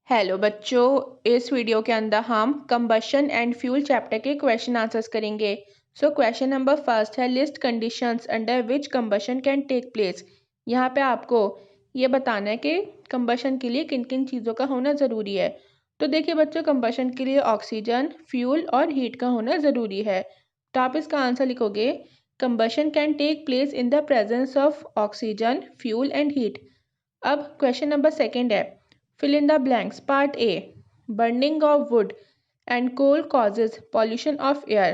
Hello बच्चों, इस video के अंदर हम कंबशन एंड फ्यूल चैप्टर के क्वेश्चन आंसर्स करेंगे। सो क्वेश्चन नंबर फर्स्ट है list conditions under which combustion can take place. यहाँ पे आपको ये बताना है कि कंबशन के लिए किन किन चीज़ों का होना ज़रूरी है। तो देखिए बच्चों, कंबशन के लिए ऑक्सीजन, फ्यूल और हीट का होना ज़रूरी है। तो आप इसका आंसर लिखोगे combustion can take place in the presence of oxygen, fuel and heat. अब क्वेश्चन नंबर सेकेंड है fill in the blanks. Part A, burning of wood and coal causes pollution of air.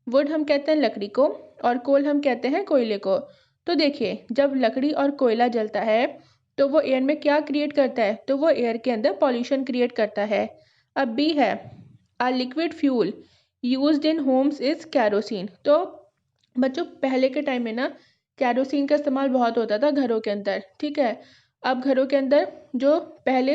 wood हम कहते हैं लकड़ी को और coal हम कहते हैं कोयले को। तो देखिए, जब लकड़ी और कोयला जलता है तो वो एयर में क्या क्रिएट करता है, तो वो एयर के अंदर पॉल्यूशन क्रिएट करता है। अब बी है a liquid fuel used in Holmes is kerosene. तो बच्चों, पहले के टाइम में ना कैरोसिन का इस्तेमाल बहुत होता था घरों के अंदर, ठीक है। अब घरों के अंदर जो पहले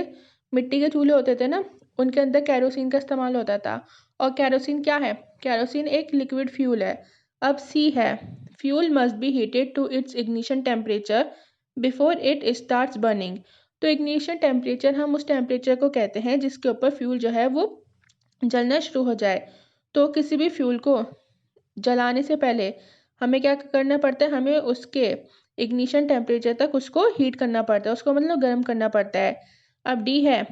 मिट्टी के चूल्हे होते थे ना, उनके अंदर कैरोसिन का इस्तेमाल होता था। और कैरोसिन क्या है? कैरोसिन एक लिक्विड फ्यूल है। अब सी है fuel must be heated to its ignition temperature before it starts burning. तो इग्निशन टेम्परेचर हम उस टेम्परेचर को कहते हैं जिसके ऊपर फ्यूल जो है वो जलना शुरू हो जाए। तो किसी भी फ्यूल को जलाने से पहले हमें क्या करना पड़ता है? हमें उसके इग्निशन टेम्परेचर तक उसको हीट करना पड़ता है, उसको मतलब गर्म करना पड़ता है। अब डी है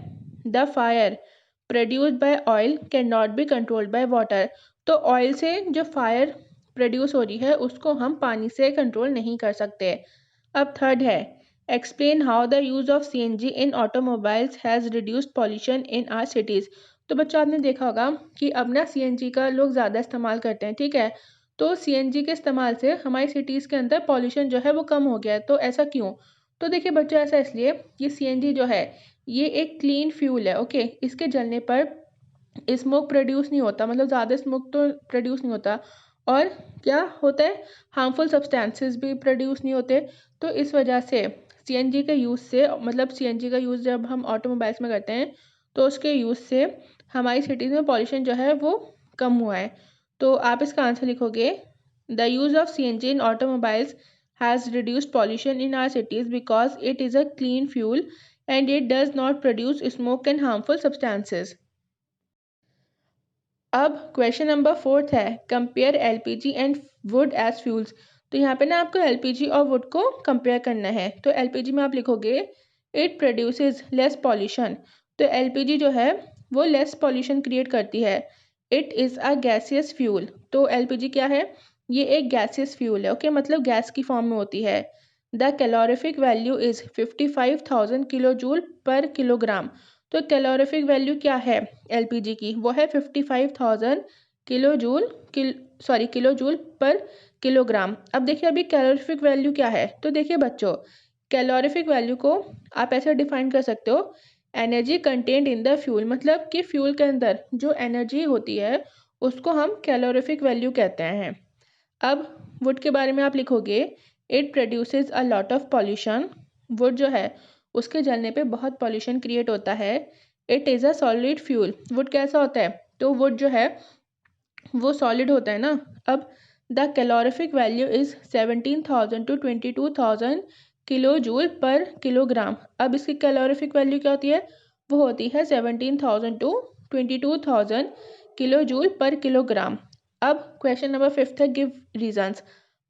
the fire produced by oil can not be controlled by water. तो ऑयल से जो फायर प्रोड्यूस हो रही है उसको हम पानी से कंट्रोल नहीं कर सकते। अब थर्ड है explain how the use of CNG in automobiles has reduced pollution in our cities. तो बच्चों, आपने देखा होगा कि अब ना सीएनजी का लोग ज़्यादा इस्तेमाल करते हैं, ठीक है। तो सीएनजी के इस्तेमाल से हमारी सिटीज़ के अंदर पॉल्यूशन जो है वो कम हो गया है। तो ऐसा क्यों? तो देखिए बच्चों, ऐसा इसलिए ये सीएनजी जो है ये एक क्लीन फ्यूल है, ओके। इसके जलने पर स्मोक प्रोड्यूस नहीं होता, मतलब ज़्यादा स्मोक तो प्रोड्यूस नहीं होता। और क्या होता है, हार्मफुल सब्सटेंसेस भी प्रोड्यूस नहीं होते। तो इस वजह से सीएनजी के यूज़ से, मतलब सीएनजी का यूज़ जब हम ऑटोमोबाइल्स में करते हैं तो उसके यूज़ से हमारी सिटीज़ में पॉल्यूशन जो है वो कम हुआ है। तो आप इसका आंसर लिखोगे the use of CNG in automobiles has reduced pollution in our cities because it is a clean fuel and it does not produce smoke and harmful substances. अब क्वेश्चन नंबर फोर्थ है compare LPG and wood as fuels. तो यहाँ पे ना आपको LPG और would को compare करना है। तो एलपीजी में आप लिखोगे इट प्रोड्यूसेस लेस पॉल्यूशन। तो एलपीजी जो है वो लेस पॉल्यूशन क्रिएट करती है। It is a gaseous fuel. तो एलपीजी क्या है? ये एक गैसियस फ्यूल है, ओके, मतलब गैस की फॉर्म में होती है। The calorific value is 55,000 kilo joule per kilogram. तो कैलोरीफिक वैल्यू क्या है एलपीजी की? वो है 55,000 kilo joule kilo joule per kilogram. अब देखिए अभी कैलोरीफिक वैल्यू क्या है। तो देखिए बच्चों, कैलोरीफिक वैल्यू को आप ऐसे डिफाइन कर सकते हो energy content in the fuel, मतलब कि फ्यूल के अंदर जो एनर्जी होती है उसको हम कैलोरीफिक वैल्यू कहते हैं। अब वुड के बारे में आप लिखोगे it produces a lot of pollution. Would जो है उसके जलने पे बहुत पॉल्यूशन क्रिएट होता है। It is a solid fuel. Would कैसा होता है? तो वुड जो है वो सॉलिड होता है ना। अब the calorific value is 17,000 to 22,000 kilojoule per kilogram. अब इसकी कैलोरीफिक वैल्यू क्या होती है? वो होती है 17,000 to 22,000 kilojoule per kilogram. अब क्वेश्चन नंबर फिफ्थ है give reasons.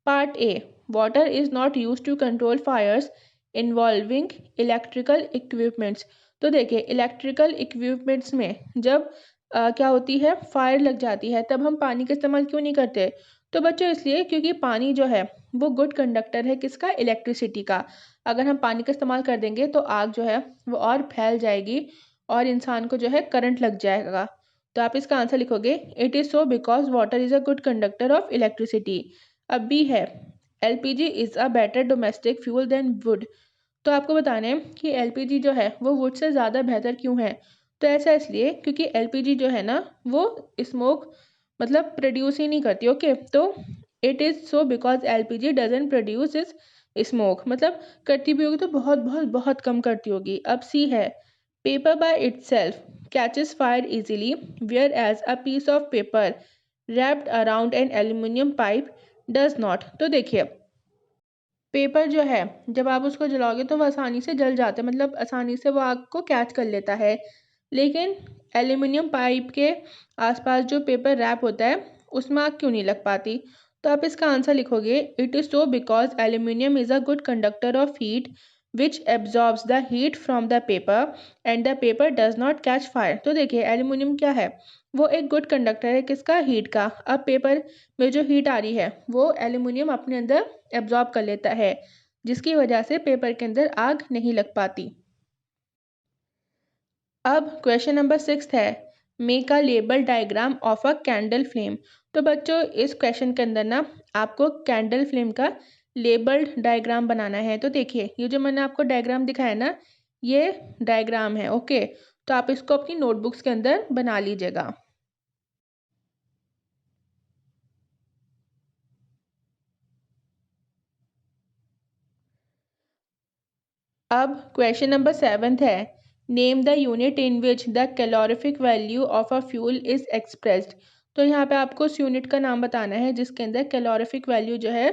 Part A water is not use to control fires involving electrical equipments. तो देखिए इलेक्ट्रिकल इक्विपमेंट्स में जब क्या होती है, फायर लग जाती है, तब हम पानी का इस्तेमाल क्यों नहीं करते? तो बच्चों इसलिए क्योंकि पानी जो है वो गुड कंडक्टर है किसका? इलेक्ट्रिसिटी का। अगर हम पानी का इस्तेमाल कर देंगे तो आग जो है वो और फैल जाएगी और इंसान को जो है करंट लग जाएगा। तो आप इसका आंसर लिखोगे it is so because water is a good conductor of electricity. अब बी है LPG is a better domestic fuel than wood. तो आपको बताना है कि एलपीजी जो है वो वुड से ज़्यादा बेहतर क्यों है। तो ऐसा इसलिए क्योंकि एलपीजी जो है ना वो स्मोक मतलब प्रोड्यूस ही नहीं करती, ओके। तो it is so because LPG doesn't produce is smoke, मतलब करती भी होगी तो बहुत बहुत बहुत कम करती होगी। अब सी है paper by itself catches fire easily whereas a piece of paper wrapped around an aluminium pipe does not. तो देखिए पेपर जो है जब आप उसको जलाओगे तो वो आसानी से जल जाता है, मतलब आसानी से वो आग को कैच कर लेता है। लेकिन एल्यूमिनियम पाइप के आसपास जो पेपर रैप होता है उसमें आग क्यों नहीं लग पाती? तो आप इसका आंसर लिखोगे it is so because aluminium is a good conductor of heat which absorbs the heat from the paper and the paper does not catch fire. तो देखिए एल्यूमिनियम क्या है, वो एक गुड कंडक्टर है किसका, हीट का। अब पेपर में जो हीट आ रही है वो एल्यूमिनियम अपने अंदर एब्जॉर्ब कर लेता है, जिसकी वजह से पेपर के अंदर आग नहीं लग पाती। अब क्वेश्चन नंबर 6 है make a label diagram of a candle flame. तो बच्चों इस क्वेश्चन के अंदर ना आपको कैंडल फ्लेम का लेबल्ड डायग्राम बनाना है। तो देखिए ये जो मैंने आपको डायग्राम दिखाया ना, ये डायग्राम है, ओके। तो आप इसको अपनी नोटबुक्स के अंदर बना लीजिएगा। अब क्वेश्चन नंबर 7 है name the unit in which the calorific value of a fuel is expressed. तो यहाँ पे आपको उस यूनिट का नाम बताना है जिसके अंदर कैलोरीफिक वैल्यू जो है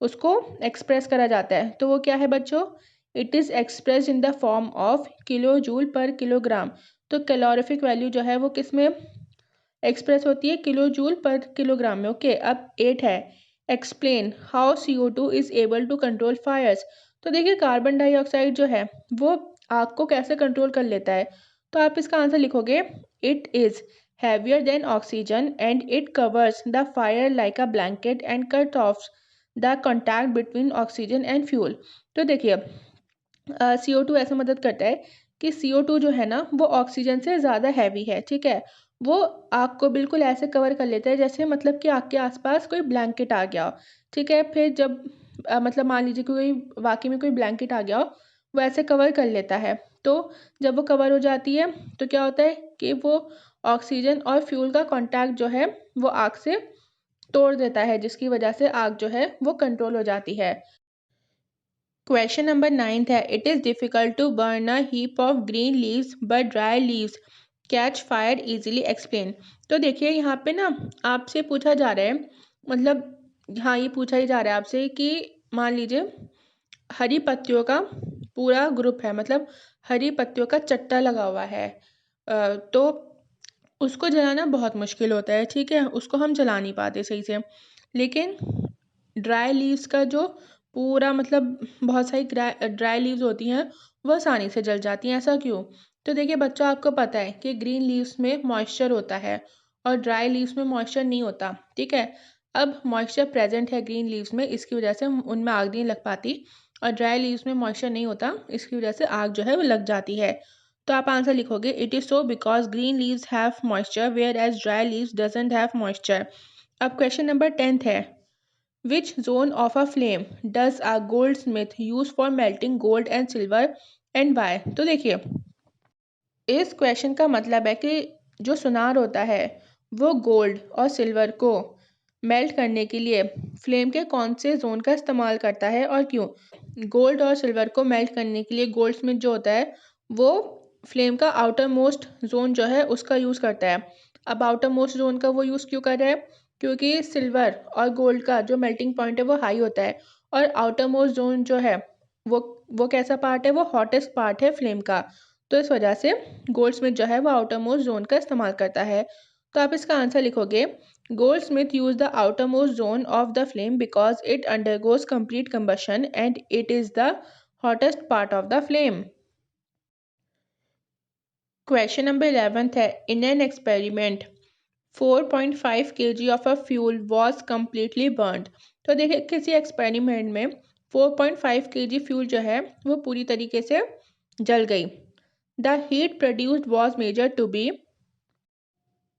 उसको एक्सप्रेस करा जाता है। तो वो क्या है बच्चों, it is express in the form of kilojoule per kilogram. तो कैलोरीफिक वैल्यू जो है वो किस में एक्सप्रेस होती है, किलो जूल पर किलोग्राम में, ओके। अब 8 है explain how CO2 is able to control fires. तो देखिए कार्बन डाइऑक्साइड जो है वो आग को कैसे कंट्रोल कर लेता है। तो आप इसका आंसर लिखोगे it is heavier than oxygen and it covers the fire like a blanket and cut off the contact between oxygen and fuel. तो देखिए CO2 ऐसे मदद करता है कि CO2 जो है ना वो ऑक्सीजन से ज़्यादा हैवी है, ठीक है। वो आग को बिल्कुल ऐसे कवर कर लेता है जैसे मतलब कि आग के आसपास कोई ब्लैंकेट आ गया हो, ठीक है। फिर जब मतलब मान लीजिए कोई वाकई में कोई ब्लैंकेट आ गया हो, वो ऐसे कवर कर लेता है। तो जब वो कवर हो जाती है तो क्या होता है कि वो ऑक्सीजन और फ्यूल का कॉन्टैक्ट जो है वो आग से तोड़ देता है, जिसकी वजह से आग जो है वो कंट्रोल हो जाती है। क्वेश्चन नंबर 9 है it is difficult to burn a heap of green leaves but dry leaves catch fire easily explain. तो देखिए यहाँ पे ना आपसे पूछा जा रहा है, मतलब हाँ ये पूछा ही जा रहा है आपसे कि मान लीजिए हरी पत्तियों का पूरा ग्रुप है, मतलब हरी पत्तियों का चट्टा लगा हुआ है। तो उसको जलाना बहुत मुश्किल होता है, ठीक है, उसको हम जला नहीं पाते सही से। लेकिन ड्राई लीव्स का जो पूरा मतलब बहुत सारी ड्राई लीव्स होती हैं वो आसानी से जल जाती हैं, ऐसा क्यों? तो देखिए बच्चों आपको पता है कि ग्रीन लीव्स में मॉइस्चर होता है और ड्राई लीव्स में मॉइस्चर नहीं होता, ठीक है। अब मॉइस्चर प्रेजेंट है ग्रीन लीव्स में, इसकी वजह से उनमें आग नहीं लग पाती, और ड्राई लीव्स में मॉइस्चर नहीं होता, इसकी वजह से आग जो है वो लग जाती है। तो आप आंसर लिखोगे it is so because green leaves have moisture whereas dry leaves doesn't have moisture. अब क्वेश्चन नंबर 10 है which zone of a flame does a goldsmith use for melting gold and silver and why? तो देखिए इस question का मतलब है कि जो सुनार होता है वो गोल्ड और सिल्वर को मेल्ट करने के लिए फ्लेम के कौन से जोन का इस्तेमाल करता है और क्यों। गोल्ड और सिल्वर को मेल्ट करने के लिए गोल्ड स्मिथ जो होता है वो फ्लेम का आउटर मोस्ट जोन जो है उसका यूज़ करता है। अब आउटर मोस्ट जोन का वो यूज़ क्यों कर रहा है, क्योंकि सिल्वर और गोल्ड का जो मेल्टिंग पॉइंट है वो हाई होता है, और आउटर मोस्ट जोन जो है वो वो कैसा पार्ट है, वो हॉटेस्ट पार्ट है फ्लेम का। तो इस वजह से गोल्डस्मिथ जो है वो आउटर मोस्ट जोन का इस्तेमाल करता है। तो आप इसका आंसर लिखोगे Goldsmith use the outer most zone of the flame because it undergoes complete combustion and it is the hottest part of the flame. Question number 11 है in an experiment 4.5 kg of a fuel was completely burned. तो देखिए किसी experiment में 4.5 kg fuel जो है वो पूरी तरीके से जल गई। The heat produced was measure to be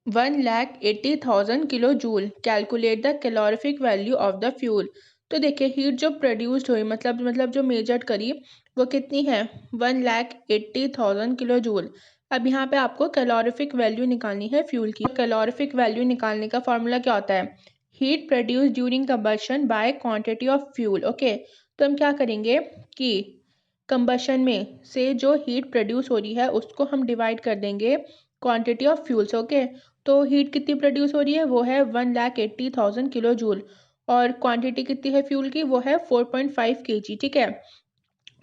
1,80,000 kilojoule calculate the calorific value of the fuel. तो देखिए हीट जो प्रोड्यूस्ड हुई मतलब जो मेजर करी वो कितनी है, 1,80,000 किलो जूल। अब यहाँ पे आपको कैलोरीफिक वैल्यू निकालनी है फ्यूल की। कैलोरीफिक वैल्यू निकालने का फॉर्मूला क्या होता है, heat produce during combustion by quantity of fuel, okay. तो हम क्या करेंगे कि कंबशन में से जो हीट प्रोड्यूस हो रही है उसको हम डिवाइड कर देंगे क्वांटिटी ऑफ फ्यूल्स, ओके। तो हीट कितनी प्रोड्यूस हो रही है, वो है 1,80,000 किलो जूल, और क्वांटिटी कितनी है फ्यूल की, वो है 4.5 kg, ठीक है।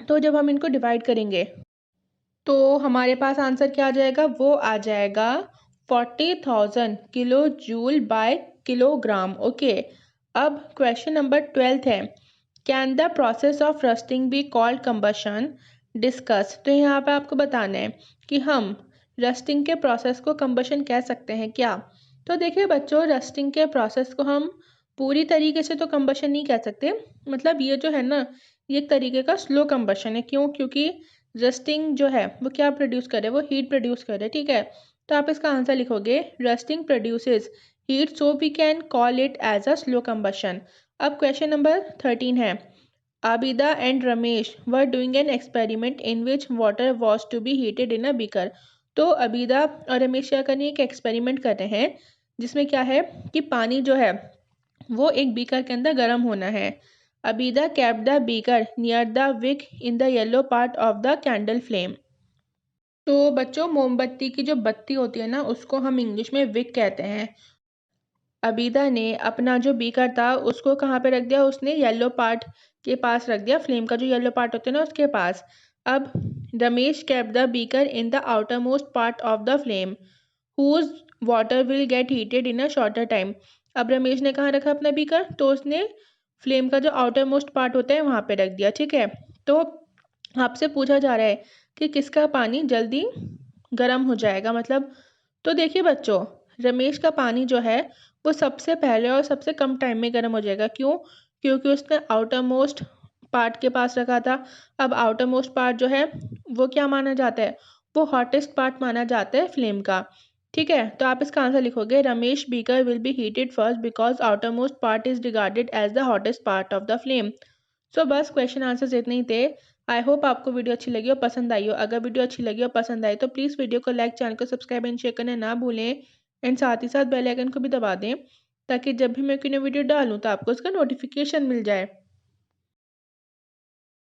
तो जब हम इनको डिवाइड करेंगे तो हमारे पास आंसर क्या आ जाएगा, वो आ जाएगा 40,000 kilojoule by kilogram. Okay, अब क्वेश्चन नंबर 12 है, can the process of rusting be called combustion, discuss. तो यहाँ पे आपको बताना है कि हम रस्टिंग के प्रोसेस को कंबशन कह सकते हैं क्या। तो देखिए बच्चों, रस्टिंग के प्रोसेस को हम पूरी तरीके से तो कंबशन नहीं कह सकते, मतलब ये जो है ना, ये एक तरीके का स्लो कंबशन है। क्यों? क्योंकि रस्टिंग जो है वो क्या प्रोड्यूस करे, वो हीट प्रोड्यूस करे। ठीक है, तो आप इसका आंसर लिखोगे rusting produces heat, so we can call it as a slow combustion. अब क्वेश्चन नंबर 13 है, Abida and Ramesh were doing an experiment in which water was to be heated in a beaker. तो अबीदा और रमेश क्या करने एक एक्सपेरिमेंट कर रहे हैं जिसमें क्या है कि पानी जो है वो एक बीकर के अंदर गर्म होना है। Abida kept the beaker near the wick in the yellow part of the candle flame. तो बच्चों, मोमबत्ती की जो बत्ती होती है ना, उसको हम इंग्लिश में विक कहते हैं। अबीदा ने अपना जो बीकर था उसको कहाँ पे रख दिया, उसने येलो पार्ट के पास रख दिया, फ्लेम का जो येलो पार्ट होता है ना उसके पास। अब Ramesh kept the beaker in the outer most part of the flame whose water will get heated in a shorter time. अब रमेश ने कहाँ रखा अपना बीकर, तो उसने फ्लेम का जो आउटर मोस्ट पार्ट होता है वहाँ पे रख दिया। ठीक है, तो आपसे पूछा जा रहा है कि किसका पानी जल्दी गर्म हो जाएगा, मतलब। तो देखिए बच्चों, रमेश का पानी जो है वो सबसे पहले और सबसे कम टाइम में गर्म हो जाएगा। क्यों? क्योंकि उसने आउटर मोस्ट पार्ट के पास रखा था। अब आउटर मोस्ट पार्ट जो है वो क्या माना जाता है, वो हॉटेस्ट पार्ट माना जाता है फ्लेम का। ठीक है, तो आप इसका आंसर लिखोगे Ramesh beaker will be heated first because outer most part is regarded as the hottest part of the flame. So बस क्वेश्चन आंसर्स इतने ही थे। आई होप आपको वीडियो अच्छी लगी और पसंद आई हो। अगर वीडियो अच्छी लगी और पसंद आई तो प्लीज़ वीडियो को लाइक, चैनल को सब्सक्राइब एंड शेयर करना ना भूलें। एंड साथ ही साथ बेल आइकन को भी दबा दें ताकि जब भी मैं कोई नई वीडियो डालूँ तो आपको उसका नोटिफिकेशन मिल जाए।